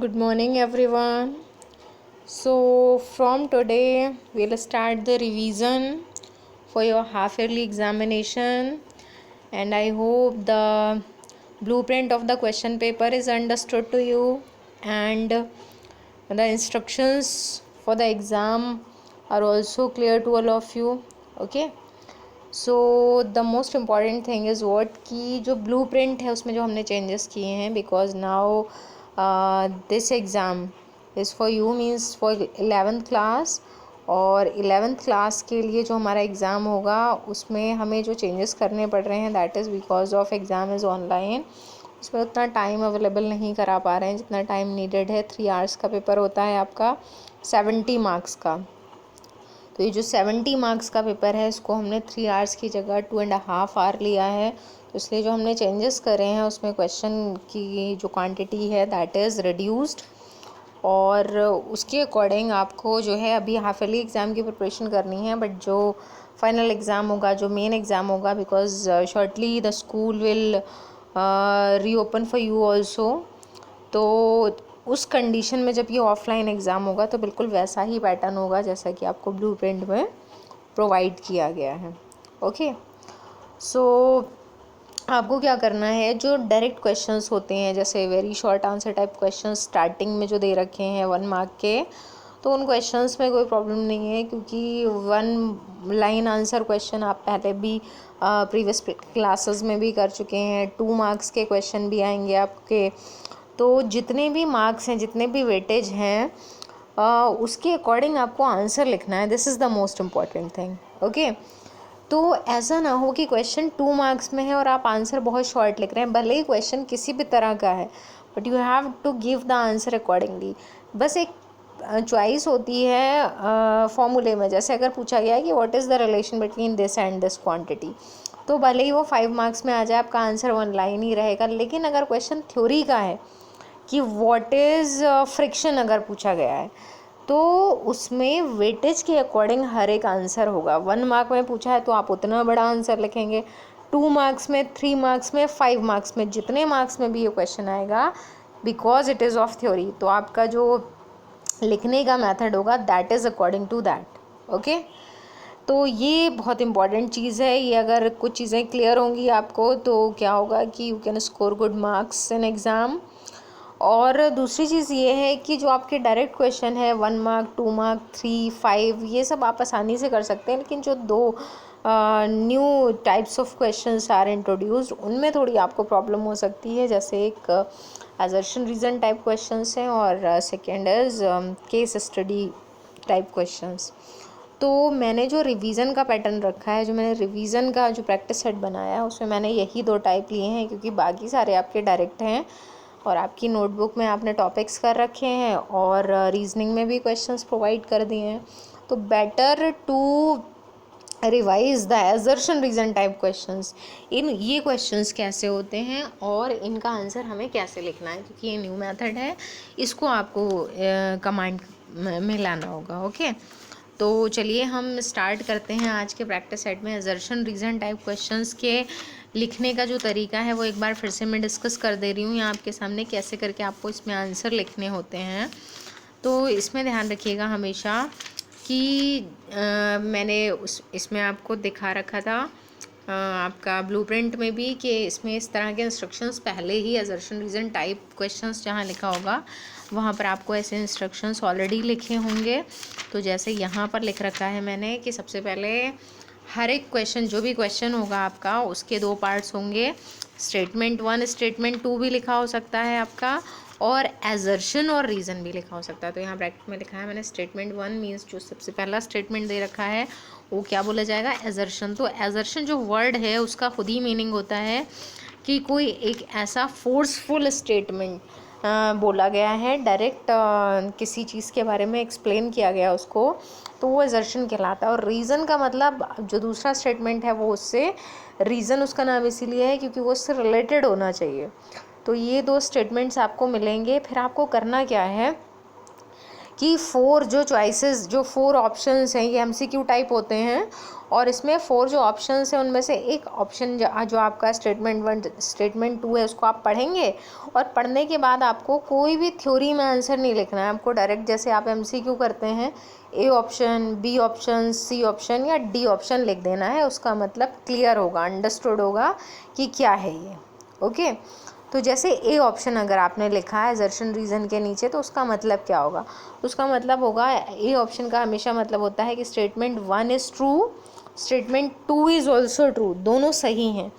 Good morning, everyone. So, from today, we'll start the revision for your half yearly examination, and I hope the blueprint of the question paper is understood to you, and the instructions for the exam are also clear to all of you. Okay. So the most important thing is what कि जो blue print है उसमें जो हमने changes किए हैं because now this exam is for you means for 11th class और 11th class के लिए जो हमारा एग्ज़ाम होगा उसमें हमें जो चेंजेस करने पड़ रहे हैं that is because of exam is online. उसमें उतना टाइम अवेलेबल नहीं करा पा रहे हैं जितना टाइम नीडेड है। 3 आवर्स का पेपर होता है आपका 70 मार्क्स का। तो ये जो 70 मार्क्स का पेपर है इसको हमने 3 आवर्स की जगह 2.5 आवर लिया है। तो इसलिए जो हमने चेंजेस करे हैं उसमें क्वेश्चन की जो क्वांटिटी है दैट इज़ रिड्यूस्ड और उसके अकॉर्डिंग आपको जो है अभी हाफ ईयरली एग्ज़ाम की प्रिपरेशन करनी है। बट जो फाइनल एग्ज़ाम होगा, जो मेन एग्ज़ाम होगा, because shortly the school will reopen for you also, तो उस कंडीशन में जब ये ऑफलाइन एग्ज़ाम होगा तो बिल्कुल वैसा ही पैटर्न होगा जैसा कि आपको ब्लूप्रिंट में प्रोवाइड किया गया है। ओके, सो आपको क्या करना है, जो डायरेक्ट क्वेश्चंस होते हैं जैसे very short answer type questions starting में जो दे रखे हैं 1 मार्क के, तो उन क्वेश्चंस में कोई प्रॉब्लम नहीं है क्योंकि 1 लाइन आंसर क्वेश्चन आप पहले भी प्रीवियस क्लासेस में भी कर चुके हैं। 2 मार्क्स के क्वेश्चन भी आएंगे आपके। तो जितने भी मार्क्स हैं, जितने भी वेटेज हैं, उसके अकॉर्डिंग आपको आंसर लिखना है। This is the most important thing. Okay, तो ऐसा ना हो कि क्वेश्चन 2 मार्क्स में है और आप आंसर बहुत शॉर्ट लिख रहे हैं, भले ही क्वेश्चन किसी भी तरह का है, but you have to give the answer accordingly. बस एक चॉइस होती है फॉर्मूले में, जैसे अगर पूछा गया है कि what is the relation between this and this quantity, तो भले ही वो 5 मार्क्स में आ जाए, आपका आंसर 1 लाइन ही रहेगा। लेकिन अगर क्वेश्चन थ्योरी का है कि व्हाट इज़ फ्रिक्शन अगर पूछा गया है, तो उसमें वेटेज के अकॉर्डिंग हर एक आंसर होगा। 1 मार्क में पूछा है तो आप उतना बड़ा आंसर लिखेंगे, 2 मार्क्स में, 3 मार्क्स में, 5 मार्क्स में, जितने मार्क्स में भी ये क्वेश्चन आएगा, because it is of theory, तो आपका जो लिखने का मेथड होगा that is according to that. Okay, तो ये बहुत इंपॉर्टेंट चीज़ है। ये अगर कुछ चीज़ें क्लियर होंगी आपको तो क्या होगा कि you can score good marks in exam. और दूसरी चीज़ ये है कि जो आपके डायरेक्ट क्वेश्चन है 1 मार्क, 2 मार्क, 3, 5, ये सब आप आसानी से कर सकते हैं। लेकिन जो 2 new types of questions are introduced, उनमें थोड़ी आपको प्रॉब्लम हो सकती है। जैसे एक असर्शन रीज़न टाइप क्वेश्चंस हैं और second is case study type questions. तो मैंने जो रिवीजन का पैटर्न रखा है, जो मैंने रिवीजन का जो प्रैक्टिस सेट बनाया है, उसमें मैंने यही 2 टाइप लिए हैं क्योंकि बाकी सारे आपके डायरेक्ट हैं और आपकी नोटबुक में आपने टॉपिक्स कर रखे हैं और रीजनिंग में भी क्वेश्चंस प्रोवाइड कर दिए हैं। तो better to revise the assertion reason type questions. ये क्वेश्चंस कैसे होते हैं और इनका आंसर हमें कैसे लिखना है, क्योंकि ये न्यू मेथड है, इसको आपको कमांड में लाना होगा। ओके, तो चलिए हम स्टार्ट करते हैं आज के प्रैक्टिस सेट में। एजर्शन रीजन टाइप क्वेश्चंस के लिखने का जो तरीका है वो एक बार फिर से मैं डिस्कस कर दे रही हूँ यहाँ आपके सामने, कैसे करके आपको इसमें आंसर लिखने होते हैं। तो इसमें ध्यान रखिएगा हमेशा कि मैंने इसमें आपको दिखा रखा था आपका ब्लूप्रिंट में भी कि इसमें इस तरह के इंस्ट्रक्शंस पहले ही असर्शन रीजन टाइप क्वेश्चंस जहाँ लिखा होगा वहाँ पर आपको ऐसे इंस्ट्रक्शंस ऑलरेडी लिखे होंगे। तो जैसे यहाँ पर लिख रखा है मैंने कि सबसे पहले हर एक क्वेश्चन, जो भी क्वेश्चन होगा आपका, उसके 2 पार्ट्स होंगे। स्टेटमेंट 1, स्टेटमेंट 2 भी लिखा हो सकता है आपका, और एजर्शन और रीज़न भी लिखा हो सकता है। तो यहाँ ब्रैकेट में लिखा है मैंने स्टेटमेंट 1 मीन्स जो सबसे पहला स्टेटमेंट दे रखा है वो क्या बोला जाएगा, एजर्शन। तो एजर्शन जो वर्ड है उसका खुद ही मीनिंग होता है कि कोई एक ऐसा फोर्सफुल स्टेटमेंट बोला गया है, डायरेक्ट किसी चीज़ के बारे में एक्सप्लेन किया गया उसको, तो वो एजर्शन कहलाता है। और रीज़न का मतलब जो दूसरा स्टेटमेंट है वो उससे, रीज़न उसका नाम इसीलिए है क्योंकि वो उससे रिलेटेड होना चाहिए। तो ये 2 स्टेटमेंट्स आपको मिलेंगे। फिर आपको करना क्या है कि 4 जो चॉइसेस, जो 4 ऑप्शंस हैं, ये MCQ टाइप होते हैं और इसमें 4 जो ऑप्शंस हैं उनमें से एक ऑप्शन जो आपका स्टेटमेंट 1 स्टेटमेंट 2 है उसको आप पढ़ेंगे और पढ़ने के बाद आपको कोई भी थ्योरी में आंसर नहीं लिखना है। आपको डायरेक्ट जैसे आप MCQ करते हैं A option, B option, C option या D ऑप्शन लिख देना है। उसका मतलब क्लियर होगा, अंडरस्टूड होगा कि क्या है ये। ओके, तो जैसे A ऑप्शन अगर आपने लिखा है असर्शन रीज़न के नीचे तो उसका मतलब क्या होगा? उसका मतलब होगा A ऑप्शन का हमेशा मतलब होता है कि statement 1 is true, statement 2 is also true, दोनों सही हैं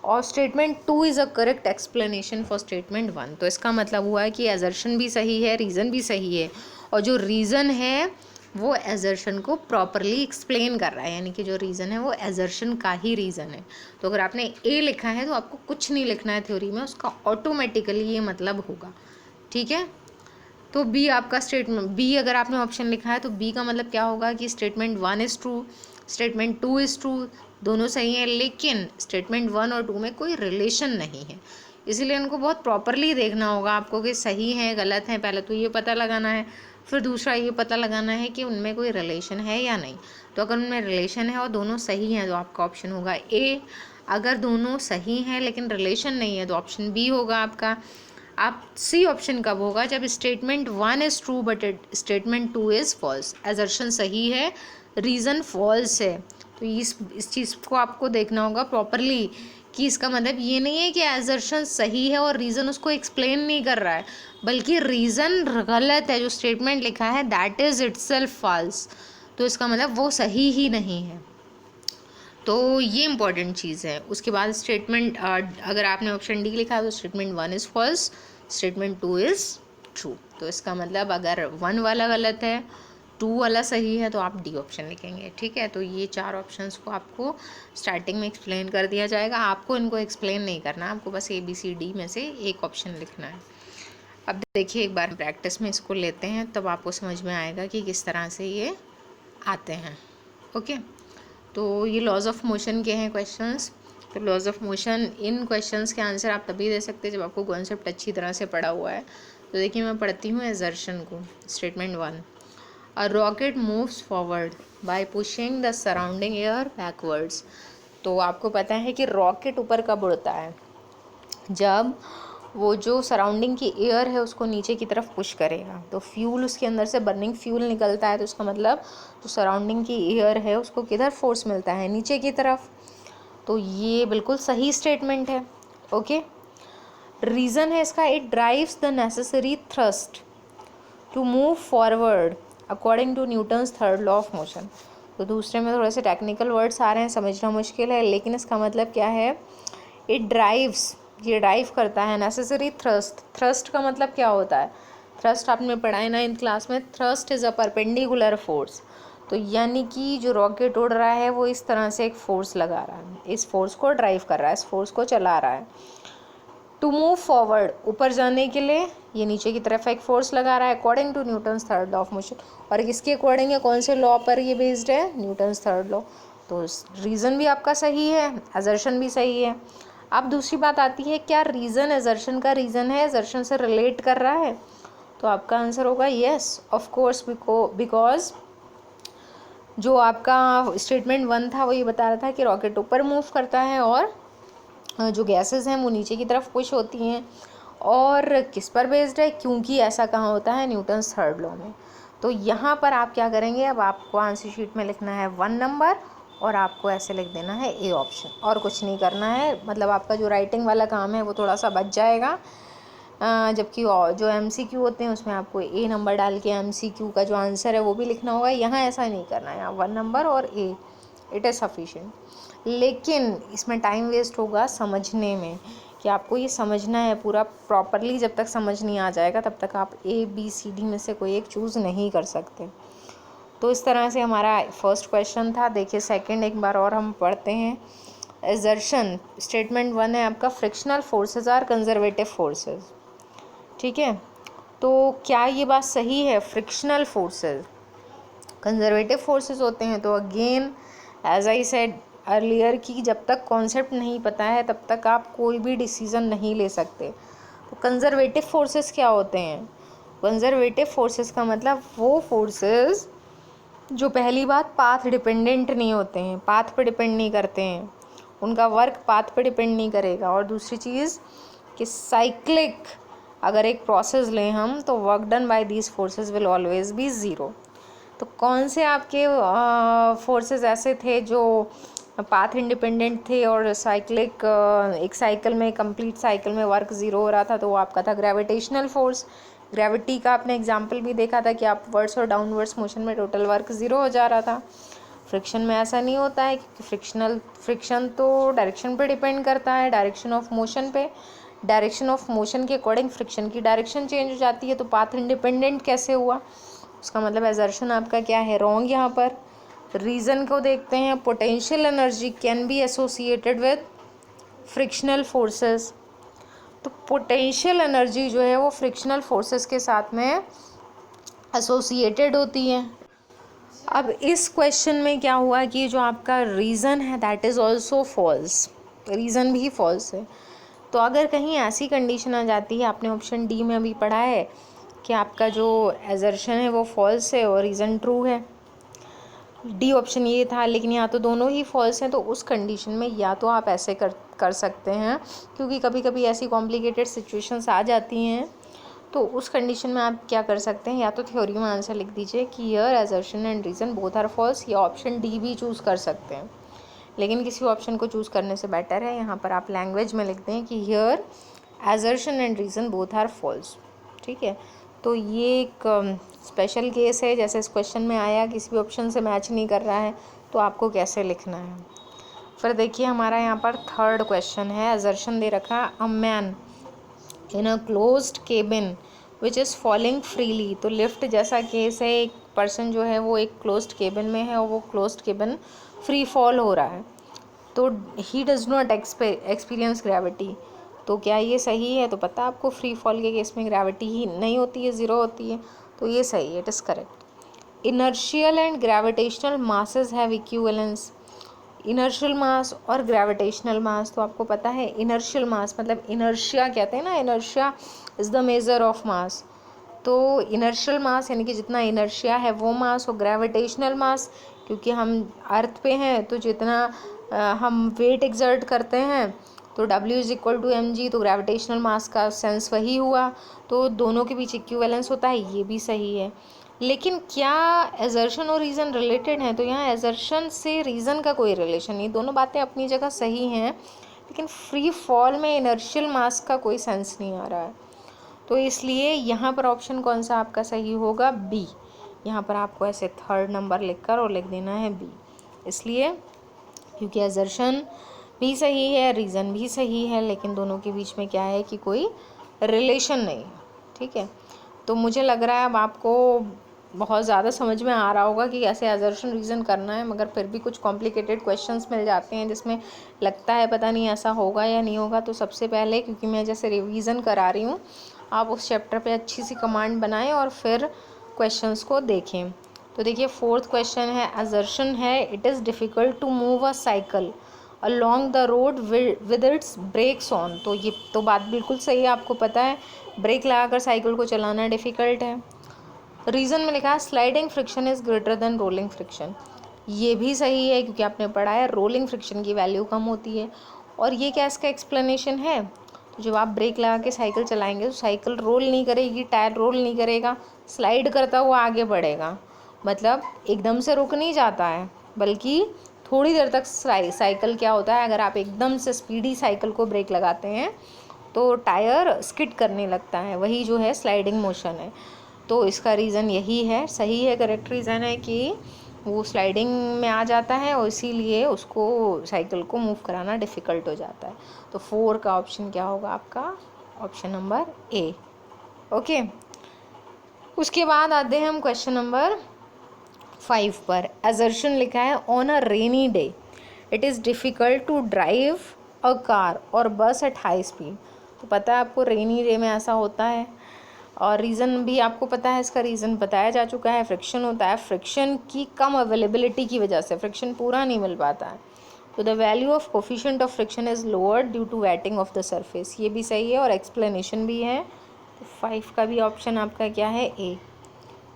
और statement 2 is a correct explanation for statement 1। तो इसका मतलब हुआ है कि असर्शन भी सही है, रीज़न भी सही है और जो रीज़न है वो असर्शन को प्रॉपरली एक्सप्लेन कर रहा है, यानी कि जो रीज़न है वो असर्शन का ही रीज़न है। तो अगर आपने ए लिखा है तो आपको कुछ नहीं लिखना है थ्योरी में, उसका ऑटोमेटिकली ये मतलब होगा। ठीक है, तो बी आपका स्टेटमेंट, बी अगर आपने ऑप्शन लिखा है तो बी का मतलब क्या होगा कि statement 1 is true, statement 2 is true, दोनों सही हैं, लेकिन स्टेटमेंट 1 और 2 में कोई रिलेशन नहीं है। इसीलिए उनको बहुत प्रॉपरली देखना होगा आपको कि सही है गलत है, पहले तो ये पता लगाना है, फिर दूसरा ये पता लगाना है कि उनमें कोई रिलेशन है या नहीं। तो अगर उनमें रिलेशन है और दोनों सही हैं तो आपका ऑप्शन होगा ए। अगर दोनों सही हैं लेकिन रिलेशन नहीं है तो ऑप्शन बी होगा आपका। आप सी ऑप्शन कब होगा? जब statement 1 is true but statement 2 is false, assertion सही है, रीज़न फॉल्स है। तो इस चीज़ को आपको देखना होगा प्रॉपरली कि इसका मतलब ये नहीं है कि असर्शन सही है और रीज़न उसको एक्सप्लेन नहीं कर रहा है, बल्कि रीज़न गलत है, जो स्टेटमेंट लिखा है दैट इज़ इटसेल्फ फॉल्स, तो इसका मतलब वो सही ही नहीं है। तो ये इंपॉर्टेंट चीज़ है। उसके बाद स्टेटमेंट अगर आपने ऑप्शन डी लिखा है तो statement 1 is false, statement 2 is true. तो इसका मतलब अगर 1 वाला गलत है, 2 वाला सही है तो आप डी ऑप्शन लिखेंगे। ठीक है, तो ये 4 ऑप्शंस को आपको स्टार्टिंग में एक्सप्लेन कर दिया जाएगा। आपको इनको एक्सप्लेन नहीं करना, आपको बस ABCD में से एक ऑप्शन लिखना है। अब देखिए एक बार प्रैक्टिस में इसको लेते हैं तब आपको समझ में आएगा कि किस तरह से ये आते हैं। ओके, तो ये लॉज ऑफ मोशन के हैं क्वेश्चंस। तो लॉज ऑफ मोशन, इन क्वेश्चंस के आंसर आप तभी दे सकते हैं जब आपको कॉन्सेप्ट अच्छी तरह से पढ़ा हुआ है। तो देखिए मैं पढ़ती हूँ असर्शन को। Statement 1, a rocket moves forward bye pushing the surrounding air backwards. तो आपको पता है कि रॉकेट ऊपर कब उड़ता है? जब वो जो सराउंडिंग की एयर है उसको नीचे की तरफ पुश करेगा, तो फ्यूल उसके अंदर से बर्निंग फ्यूल निकलता है, तो उसका मतलब जो सराउंडिंग की एयर है उसको किधर फोर्स मिलता है? नीचे की तरफ। तो ये बिल्कुल सही स्टेटमेंट है। ओके, रीज़न है इसका, it drives the necessary thrust to move forward according to Newton's third law of motion. तो दूसरे में थोड़े से टेक्निकल वर्ड्स आ रहे हैं, समझना मुश्किल है, लेकिन इसका मतलब क्या है? इट ड्राइव्स, ये ड्राइव करता है नेसेसरी थ्रस्ट। थ्रस्ट का मतलब क्या होता है? थ्रस्ट आपने पढ़ा है 9th क्लास में, thrust is a perpendicular force. तो यानी कि जो रॉकेट उड़ रहा है वो इस तरह से एक फोर्स लगा रहा है, इस फोर्स को ड्राइव कर रहा है, इस फोर्स को चला रहा है। टू मूव फॉरवर्ड, ऊपर जाने के लिए ये नीचे की तरफ एक फोर्स लगा रहा है according to Newton's third law of motion. और किसके अकॉर्डिंग है? कौन से लॉ पर ये बेस्ड है? Newton's third law. तो रीज़न भी आपका सही है, असर्शन भी सही है। अब दूसरी बात आती है, क्या रीज़न असर्शन का रीज़न है, असर्शन से रिलेट कर रहा है? तो आपका आंसर होगा येस, ऑफ कोर्स, बिकॉज जो आपका स्टेटमेंट 1 था वो ये बता रहा था कि रॉकेट ऊपर मूव करता है और जो गैसेस हैं वो नीचे की तरफ पुश होती हैं। और किस पर बेस्ड है? क्योंकि ऐसा कहाँ होता है? न्यूटन्स थर्ड लॉ में। तो यहाँ पर आप क्या करेंगे? अब आपको आंसर शीट में लिखना है 1 नंबर और आपको ऐसे लिख देना है ए ऑप्शन, और कुछ नहीं करना है। मतलब आपका जो राइटिंग वाला काम है वो थोड़ा सा बच जाएगा, जबकि जो MCQ होते हैं उसमें आपको ए नंबर डाल के MCQ का जो आंसर है वो भी लिखना होगा। यहाँ ऐसा नहीं करना है, यहाँ 1 नंबर और ए, इट इज़ सफिशिएंट। लेकिन इसमें टाइम वेस्ट होगा समझने में, कि आपको ये समझना है पूरा प्रॉपरली। जब तक समझ नहीं आ जाएगा तब तक आप ABCD में से कोई एक चूज़ नहीं कर सकते। तो इस तरह से हमारा फर्स्ट क्वेश्चन था। देखिए सेकंड एक बार और हम पढ़ते हैं। असर्शन, स्टेटमेंट 1 है आपका, frictional forces are conservative forces. ठीक है, तो क्या ये बात सही है? फ्रिक्शनल फोर्सेस कंजर्वेटिव फोर्सेस होते हैं। तो again as I said earlier कि जब तक कॉन्सेप्ट नहीं पता है तब तक आप कोई भी डिसीज़न नहीं ले सकते। तो कंजर्वेटिव फोर्सेस क्या होते हैं? कंजर्वेटिव फोर्सेस का मतलब वो फोर्सेस जो पहली बात पाथ डिपेंडेंट नहीं होते हैं, पाथ पे डिपेंड नहीं करते हैं, उनका वर्क पाथ पे डिपेंड नहीं करेगा। और दूसरी चीज़ कि साइक्लिक अगर एक प्रोसेस लें हम तो work done by these forces will always be zero. तो कौन से आपके फोर्सेस ऐसे थे जो पाथ इंडिपेंडेंट थे और साइक्लिक एक साइकिल में, कंप्लीट साइकिल में वर्क ज़ीरो हो रहा था? तो वो आपका था ग्रेविटेशनल फोर्स। ग्रेविटी का आपने एग्जाम्पल भी देखा था कि अपवर्ड्स और डाउनवर्ड्स मोशन में टोटल वर्क ज़ीरो हो जा रहा था। फ्रिक्शन में ऐसा नहीं होता है क्योंकि फ्रिक्शन तो डायरेक्शन पे डिपेंड करता है, डायरेक्शन ऑफ मोशन पे। डायरेक्शन ऑफ मोशन के अकॉर्डिंग फ्रिक्शन की डायरेक्शन चेंज हो जाती है। तो पाथ इंडिपेंडेंट कैसे हुआ? उसका मतलब एजर्शन आपका क्या है? रॉन्ग। यहाँ पर रीज़न को देखते हैं। Potential energy can be associated with frictional forces. तो पोटेंशियल एनर्जी जो है वो फ्रिक्शनल फोर्सेस के साथ में एसोसिएटेड होती है। अब इस क्वेश्चन में क्या हुआ कि जो आपका रीज़न है that is also false, reason भी फॉल्स है। तो अगर कहीं ऐसी कंडीशन आ जाती है, आपने ऑप्शन डी में अभी पढ़ा है कि आपका जो एजर्शन है वो फॉल्स है और रीज़न ट्रू है, डी ऑप्शन ये था, लेकिन यहाँ तो दोनों ही फॉल्स हैं। तो उस कंडीशन में या तो आप ऐसे कर सकते हैं, क्योंकि कभी कभी ऐसी कॉम्प्लिकेटेड सिचुएशंस आ जाती हैं, तो उस कंडीशन में आप क्या कर सकते हैं, या तो थ्योरी में आंसर लिख दीजिए कि here assertion and reason both are false, या ऑप्शन डी भी चूज़ कर सकते हैं। लेकिन किसी ऑप्शन को चूज़ करने से बेटर है यहाँ पर आप लैंग्वेज में लिख दें कि here assertion and reason both are false. ठीक है, तो ये एक स्पेशल केस है। जैसे इस क्वेश्चन में आया किसी भी ऑप्शन से मैच नहीं कर रहा है तो आपको कैसे लिखना है। फिर देखिए हमारा यहाँ पर थर्ड क्वेश्चन है। एजर्शन दे रखा a man in a closed cabin which is falling freely. तो लिफ्ट जैसा केस है, एक पर्सन जो है वो एक क्लोज्ड केबिन में है और वो क्लोज्ड केबिन फ्री फॉल हो रहा है, तो he does not experience gravity. तो क्या ये सही है? तो पता आपको फ्री फॉल के केस में ग्रेविटी ही नहीं होती है, ज़ीरो होती है, तो ये सही है, it is correct. Inertial and gravitational masses have equivalence. Inertial mass और ग्रेविटेशनल मास, तो आपको पता है इनर्शियल मास मतलब इनर्शिया कहते हैं ना, inertia is the measure of mass. तो इनर्शियल मास यानी कि जितना इनर्शिया है वो मास, और ग्रेविटेशनल मास क्योंकि हम अर्थ पे हैं तो जितना हम वेट एक्सर्ट करते हैं तो W is equal to mg, तो ग्रेविटेशनल मास का सेंस वही हुआ, तो दोनों के बीच इक्विवेलेंस होता है, ये भी सही है। लेकिन क्या एजर्शन और रीज़न रिलेटेड हैं? तो यहाँ एजर्शन से रीज़न का कोई रिलेशन नहीं, दोनों बातें अपनी जगह सही हैं, लेकिन फ्री फॉल में इनर्शियल मास का कोई सेंस नहीं आ रहा है। तो इसलिए यहाँ पर ऑप्शन कौन सा आपका सही होगा? बी। यहाँ पर आपको ऐसे थर्ड नंबर लिखकर और लिख देना है बी, इसलिए क्योंकि एजर्शन भी सही है, रीज़न भी सही है, लेकिन दोनों के बीच में क्या है कि कोई रिलेशन नहीं है। ठीक है, तो मुझे लग रहा है अब आपको बहुत ज़्यादा समझ में आ रहा होगा कि कैसे एजर्शन रीज़न करना है, मगर फिर भी कुछ कॉम्प्लिकेटेड क्वेश्चंस मिल जाते हैं जिसमें लगता है पता नहीं ऐसा होगा या नहीं होगा। तो सबसे पहले क्योंकि मैं जैसे रिवीजन करा रही हूँ, आप उस चैप्टर पे अच्छी सी कमांड बनाएं और फिर क्वेश्चंस को देखें। तो देखिए फोर्थ क्वेश्चन है, एजर्शन है it is difficult to move a cycle along the road with its brakes on. तो ये तो बात बिल्कुल सही है, आपको पता है ब्रेक लगाकर साइकिल को चलाना डिफ़िकल्ट है। रीज़न में लिखा है sliding friction is greater than rolling friction, ये भी सही है क्योंकि आपने पढ़ा है रोलिंग फ्रिक्शन की वैल्यू कम होती है। और ये क्या इसका एक्सप्लेनेशन है? तो जब आप ब्रेक लगा के साइकिल चलाएंगे तो साइकिल रोल नहीं करेगी, टायर रोल नहीं करेगा, स्लाइड करता हुआ आगे बढ़ेगा, मतलब एकदम से रुक नहीं जाता है, बल्कि थोड़ी देर तक साइकिल क्या होता है, अगर आप एकदम से स्पीडी साइकिल को ब्रेक लगाते हैं तो टायर स्किड करने लगता है, वही जो है स्लाइडिंग मोशन है। तो इसका रीज़न यही है, सही है, करेक्ट रीज़न है कि वो स्लाइडिंग में आ जाता है और इसीलिए उसको साइकिल को मूव कराना डिफ़िकल्ट हो जाता है। तो 4 का ऑप्शन क्या होगा आपका? Option number A. ओके, उसके बाद आते हैं हम क्वेश्चन नंबर 5 पर। एजर्शन लिखा है on a rainy day it is difficult to drive a car और बस एट हाई स्पीड। तो पता है आपको रेनी डे में ऐसा होता है, और रीज़न भी आपको पता है, इसका रीज़न बताया जा चुका है, फ्रिक्शन होता है, फ्रिक्शन की कम अवेलेबिलिटी की वजह से फ्रिक्शन पूरा नहीं मिल पाता है। तो the value of coefficient of friction is lower due to wetting of the surface, ये भी सही है और एक्सप्लेनेशन भी है तो 5 का भी ऑप्शन आपका क्या है, ए।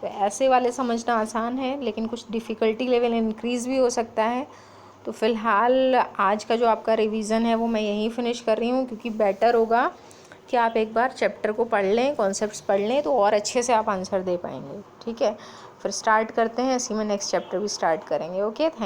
तो ऐसे वाले समझना आसान है, लेकिन कुछ डिफ़िकल्टी लेवल इंक्रीज़ भी हो सकता है। तो फ़िलहाल आज का जो आपका रिवीजन है वो मैं यहीं फिनिश कर रही हूँ, क्योंकि बेटर होगा कि आप एक बार चैप्टर को पढ़ लें, कॉन्सेप्ट्स पढ़ लें, तो और अच्छे से आप आंसर दे पाएंगे। ठीक है, फिर स्टार्ट करते हैं, इसी में नेक्स्ट चैप्टर भी स्टार्ट करेंगे। Okay, thank